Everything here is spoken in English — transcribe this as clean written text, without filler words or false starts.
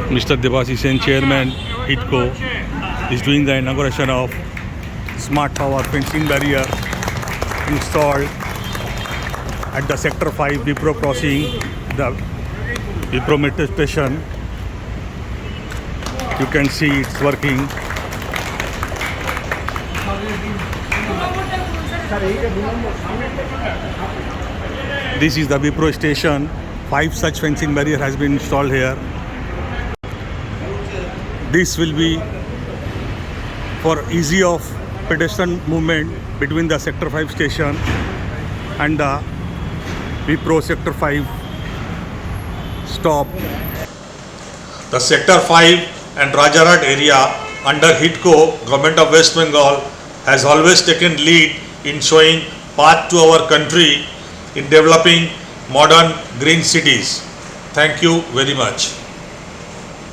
Mr. Debasisen, Chairman, HIDCO, is doing the inauguration of Smartpower fencing barrier installed at the Sector 5 WIPRO crossing, the WIPRO metro station. You can see it's working. This is the WIPRO station. 5 such fencing barrier has been installed here. This will be for easy of pedestrian movement between the Sector 5 station and the WIPRO Sector 5 stop. The Sector 5 and Rajarhat area under HIDCO Govt of West Bengal has always taken lead in showing path to our country in developing modern green cities. Thank you very much.